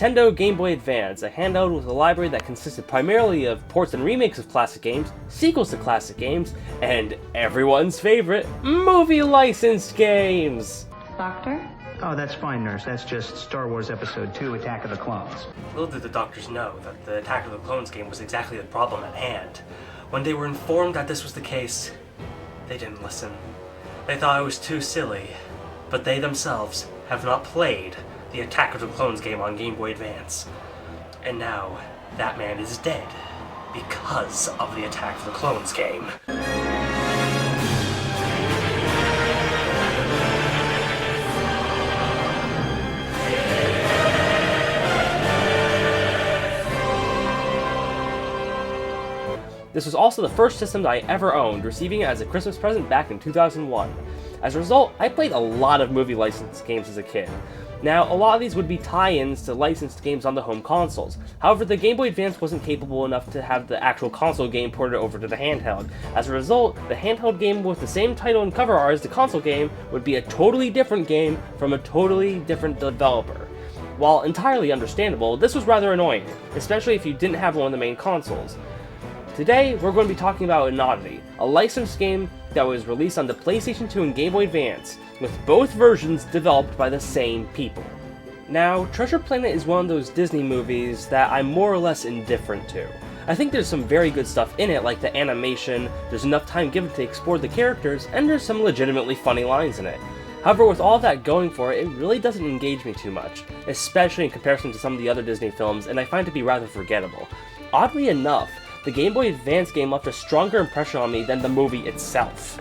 Nintendo Game Boy Advance, a handheld with a library that consisted primarily of ports and remakes of classic games, sequels to classic games, and everyone's favorite, movie licensed games! Doctor? Oh, that's fine, nurse. That's just Star Wars Episode 2, Attack of the Clones. Little did the doctors know that the Attack of the Clones game was exactly the problem at hand. When they were informed that this was the case, they didn't listen. They thought it was too silly, but they themselves have not played the Attack of the Clones game on Game Boy Advance. And now, that man is dead because of the Attack of the Clones game. This was also the first system that I ever owned, receiving it as a Christmas present back in 2001. As a result, I played a lot of movie licensed games as a kid. Now, a lot of these would be tie-ins to licensed games on the home consoles. However, the Game Boy Advance wasn't capable enough to have the actual console game ported over to the handheld. As a result, the handheld game with the same title and cover art as the console game would be a totally different game from a totally different developer. While entirely understandable, this was rather annoying, especially if you didn't have one of the main consoles. Today, we're going to be talking about an oddity, a licensed game that was released on the PlayStation 2 and Game Boy Advance, with both versions developed by the same people. Now, Treasure Planet is one of those Disney movies that I'm more or less indifferent to. I think there's some very good stuff in it, like the animation, there's enough time given to explore the characters, and there's some legitimately funny lines in it. However, with all that going for it, it really doesn't engage me too much, especially in comparison to some of the other Disney films, and I find it to be rather forgettable. Oddly enough, the Game Boy Advance game left a stronger impression on me than the movie itself.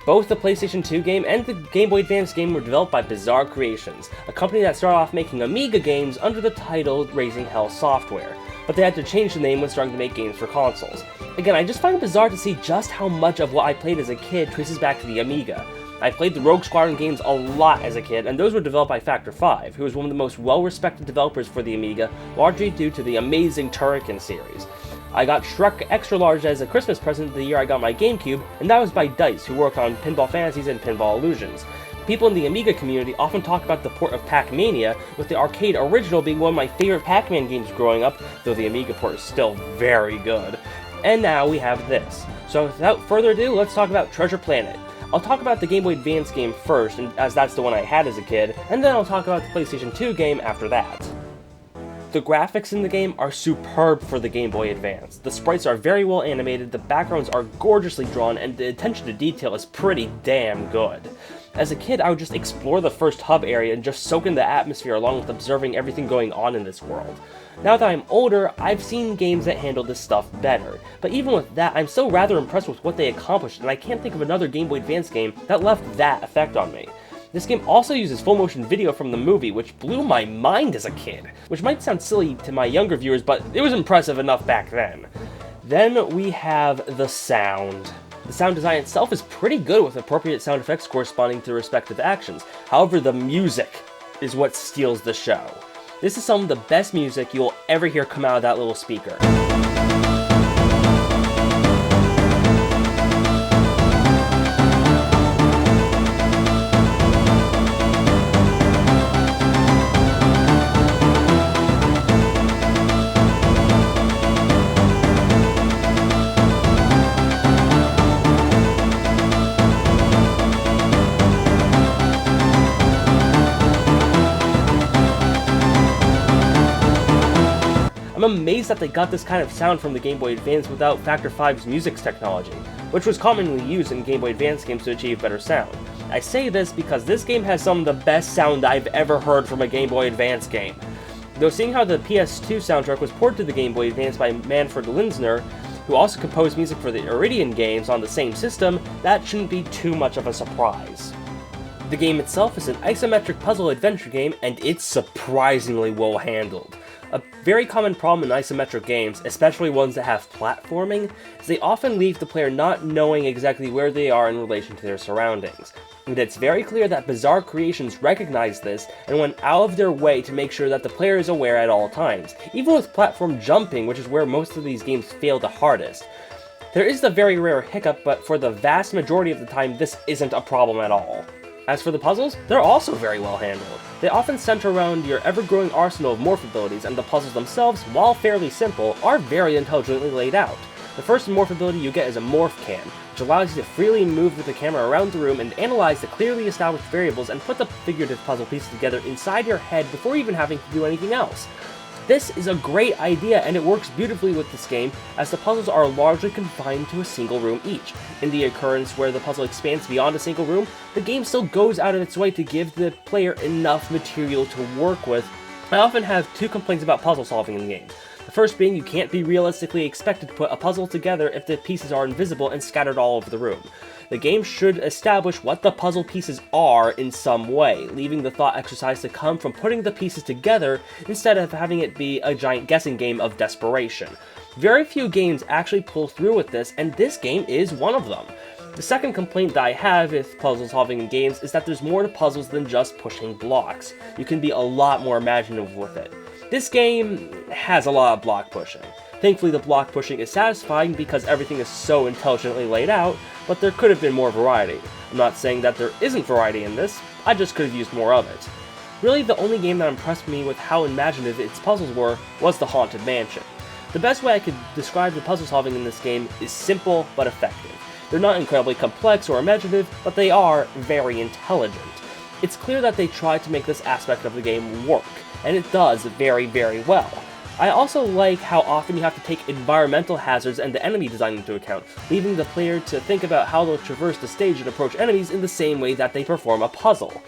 Both the PlayStation 2 game and the Game Boy Advance game were developed by Bizarre Creations, a company that started off making Amiga games under the title Raising Hell Software, but they had to change the name when starting to make games for consoles. Again, I just find it bizarre to see just how much of what I played as a kid traces back to the Amiga. I played the Rogue Squadron games a lot as a kid, and those were developed by Factor5, who is one of the most well-respected developers for the Amiga, largely due to the amazing Turrican series. I got Shrek Extra Large as a Christmas present the year I got my GameCube, and that was by DICE, who worked on Pinball Fantasies and Pinball Illusions. People in the Amiga community often talk about the port of Pac-Mania, with the arcade original being one of my favorite Pac-Man games growing up, though the Amiga port is still very good. And now we have this. So without further ado, let's talk about Treasure Planet. I'll talk about the Game Boy Advance game first, as that's the one I had as a kid, and then I'll talk about the PlayStation 2 game after that. The graphics in the game are superb for the Game Boy Advance. The sprites are very well animated, the backgrounds are gorgeously drawn, and the attention to detail is pretty damn good. As a kid, I would just explore the first hub area and just soak in the atmosphere along with observing everything going on in this world. Now that I'm older, I've seen games that handle this stuff better, but even with that, I'm still rather impressed with what they accomplished, and I can't think of another Game Boy Advance game that left that effect on me. This game also uses full motion video from the movie, which blew my mind as a kid, which might sound silly to my younger viewers, but it was impressive enough back then. Then we have the sound. The sound design itself is pretty good with appropriate sound effects corresponding to respective actions. However, the music is what steals the show. This is some of the best music you'll ever hear come out of that little speaker. I'm amazed that they got this kind of sound from the Game Boy Advance without Factor 5's music's technology, which was commonly used in Game Boy Advance games to achieve better sound. I say this because this game has some of the best sound I've ever heard from a Game Boy Advance game. Though seeing how the PS2 soundtrack was ported to the Game Boy Advance by Manfred Linzner, who also composed music for the Iridian games on the same system, that shouldn't be too much of a surprise. The game itself is an isometric puzzle adventure game, and it's surprisingly well handled. A very common problem in isometric games, especially ones that have platforming, is they often leave the player not knowing exactly where they are in relation to their surroundings. And it's very clear that Bizarre Creations recognized this and went out of their way to make sure that the player is aware at all times, even with platform jumping, which is where most of these games fail the hardest. There is the very rare hiccup, but for the vast majority of the time, this isn't a problem at all. As for the puzzles, they're also very well handled. They often center around your ever-growing arsenal of morph abilities, and the puzzles themselves, while fairly simple, are very intelligently laid out. The first morph ability you get is a morph can, which allows you to freely move with the camera around the room and analyze the clearly established variables and put the figurative puzzle pieces together inside your head before even having to do anything else. This is a great idea, and it works beautifully with this game, as the puzzles are largely confined to a single room each. In the occurrence where the puzzle expands beyond a single room, the game still goes out of its way to give the player enough material to work with. I often have two complaints about puzzle solving in the game. The first being you can't be realistically expected to put a puzzle together if the pieces are invisible and scattered all over the room. The game should establish what the puzzle pieces are in some way, leaving the thought exercise to come from putting the pieces together instead of having it be a giant guessing game of desperation. Very few games actually pull through with this, and this game is one of them. The second complaint that I have with puzzle solving in games is that there's more to puzzles than just pushing blocks. You can be a lot more imaginative with it. This game has a lot of block pushing. Thankfully, the block pushing is satisfying because everything is so intelligently laid out, but there could have been more variety. I'm not saying that there isn't variety in this, I just could have used more of it. Really, the only game that impressed me with how imaginative its puzzles were was the Haunted Mansion. The best way I could describe the puzzle solving in this game is simple but effective. They're not incredibly complex or imaginative, but they are very intelligent. It's clear that they tried to make this aspect of the game work, and it does very, very well. I also like how often you have to take environmental hazards and the enemy design into account, leaving the player to think about how they'll traverse the stage and approach enemies in the same way that they perform a puzzle.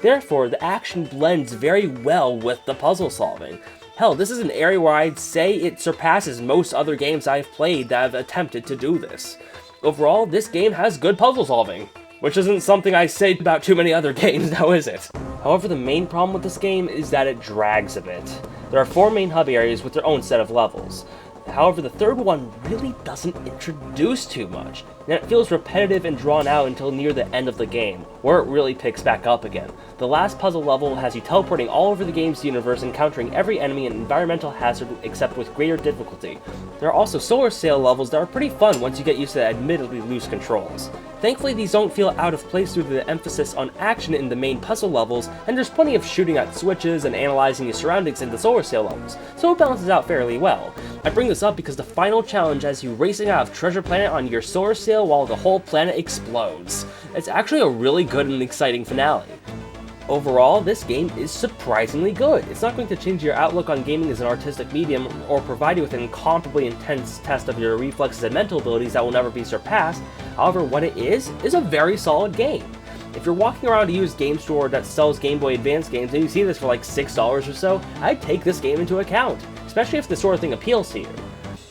Therefore, the action blends very well with the puzzle solving. Hell, this is an area where I'd say it surpasses most other games I've played that have attempted to do this. Overall, this game has good puzzle solving, which isn't something I say about too many other games now, is it? However, the main problem with this game is that it drags a bit. There are 4 main hub areas with their own set of levels. However, the third one really doesn't introduce too much, and it feels repetitive and drawn out until near the end of the game, where it really picks back up again. The last puzzle level has you teleporting all over the game's universe, encountering every enemy and environmental hazard except with greater difficulty. There are also solar sail levels that are pretty fun once you get used to the admittedly loose controls. Thankfully, these don't feel out of place due to the emphasis on action in the main puzzle levels, and there's plenty of shooting at switches and analyzing your surroundings in the solar sail levels, so it balances out fairly well. I bring this up because the final challenge has you racing out of Treasure Planet on your solar sail while the whole planet explodes. It's actually a really good and exciting finale. Overall, this game is surprisingly good. It's not going to change your outlook on gaming as an artistic medium or provide you with an incomparably intense test of your reflexes and mental abilities that will never be surpassed. However, what it is a very solid game. If you're walking around a used game store that sells Game Boy Advance games and you see this for like $6 or so, I'd take this game into account, especially if this sort of thing appeals to you.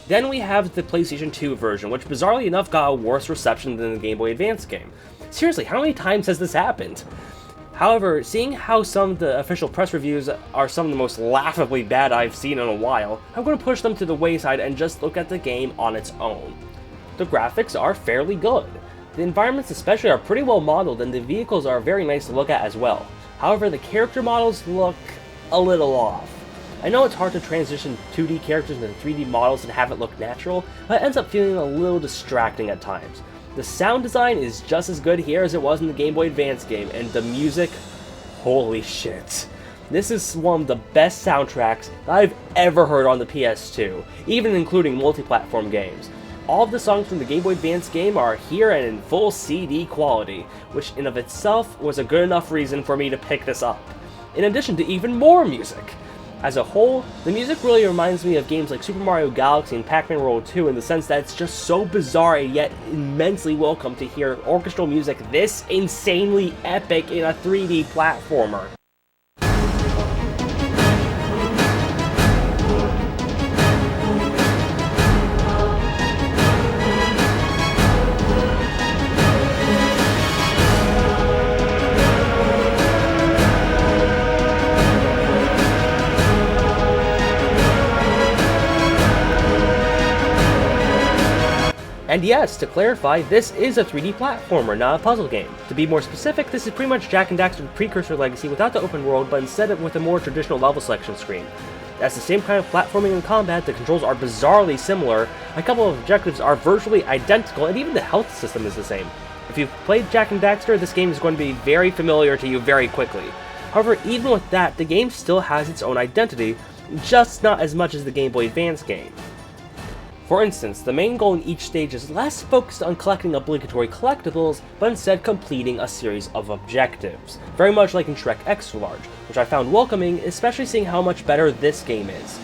Then we have the PlayStation 2 version, which bizarrely enough got a worse reception than the Game Boy Advance game. Seriously, how many times has this happened? However, seeing how some of the official press reviews are some of the most laughably bad I've seen in a while, I'm going to push them to the wayside and just look at the game on its own. The graphics are fairly good. The environments especially are pretty well modeled, and the vehicles are very nice to look at as well. However, the character models look a little off. I know it's hard to transition 2D characters into 3D models and have it look natural, but it ends up feeling a little distracting at times. The sound design is just as good here as it was in the Game Boy Advance game, and the music, holy shit. This is one of the best soundtracks I've ever heard on the PS2, even including multi-platform games. All of the songs from the Game Boy Advance game are here and in full CD quality, which in of itself was a good enough reason for me to pick this up, in addition to even more music. As a whole, the music really reminds me of games like Super Mario Galaxy and Pac-Man World 2 in the sense that it's just so bizarre and yet immensely welcome to hear orchestral music this insanely epic in a 3D platformer. And yes, to clarify, this is a 3D platformer, not a puzzle game. To be more specific, this is pretty much Jak and Daxter's precursor legacy without the open world, but instead with a more traditional level selection screen. That's the same kind of platforming and combat, the controls are bizarrely similar, a couple of objectives are virtually identical, and even the health system is the same. If you've played Jak and Daxter, this game is going to be very familiar to you very quickly. However, even with that, the game still has its own identity, just not as much as the Game Boy Advance game. For instance, the main goal in each stage is less focused on collecting obligatory collectibles, but instead completing a series of objectives, very much like in Shrek Extra Large, which I found welcoming, especially seeing how much better this game is.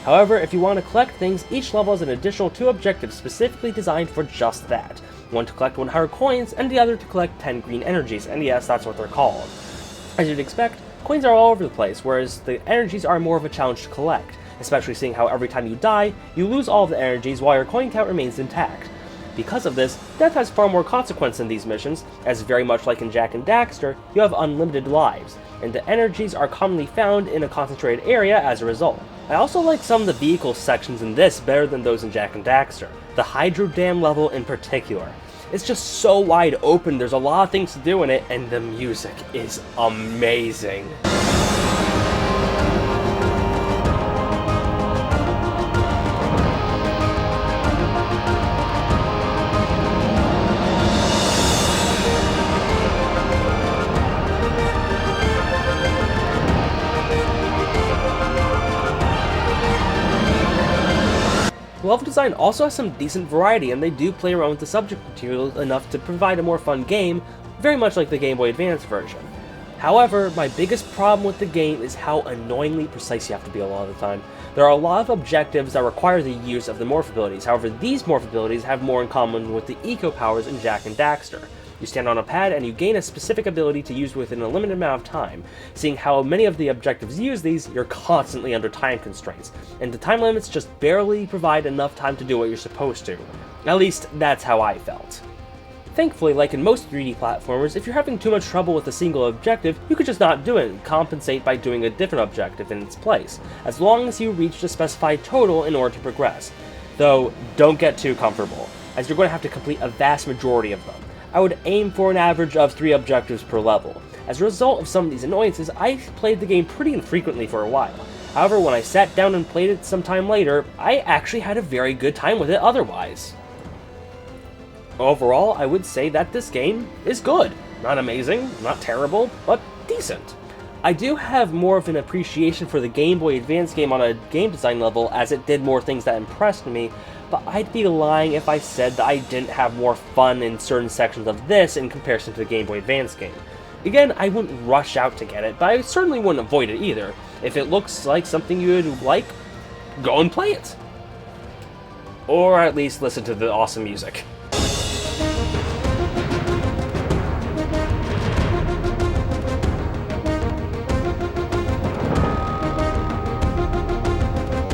However, if you want to collect things, each level has an additional 2 objectives specifically designed for just that. One to collect 100 coins, and the other to collect 10 green energies, and yes, that's what they're called. As you'd expect, coins are all over the place, whereas the energies are more of a challenge to collect, especially seeing how every time you die, you lose all of the energies while your coin count remains intact. Because of this, death has far more consequence in these missions, as very much like in Jak and Daxter, you have unlimited lives, and the energies are commonly found in a concentrated area as a result. I also like some of the vehicle sections in this better than those in Jak and Daxter, the Hydro Dam level in particular. It's just so wide open, there's a lot of things to do in it, and the music is amazing. Level design also has some decent variety, and they do play around with the subject material enough to provide a more fun game, very much like the Game Boy Advance version. However, my biggest problem with the game is how annoyingly precise you have to be a lot of the time. There are a lot of objectives that require the use of the morph abilities, however these morph abilities have more in common with the eco powers in Jak and Daxter. You stand on a pad and you gain a specific ability to use within a limited amount of time. Seeing how many of the objectives use these, you're constantly under time constraints, and the time limits just barely provide enough time to do what you're supposed to. At least, that's how I felt. Thankfully, like in most 3D platformers, if you're having too much trouble with a single objective, you could just not do it and compensate by doing a different objective in its place, as long as you reach the specified total in order to progress. Though, don't get too comfortable, as you're going to have to complete a vast majority of them. I would aim for an average of 3 objectives per level. As a result of some of these annoyances, I played the game pretty infrequently for a while. However, when I sat down and played it some time later, I actually had a very good time with it otherwise. Overall, I would say that this game is good. Not amazing, not terrible, but decent. I do have more of an appreciation for the Game Boy Advance game on a game design level, as it did more things that impressed me, but I'd be lying if I said that I didn't have more fun in certain sections of this in comparison to the Game Boy Advance game. Again, I wouldn't rush out to get it, but I certainly wouldn't avoid it either. If it looks like something you would like, go and play it. Or at least listen to the awesome music.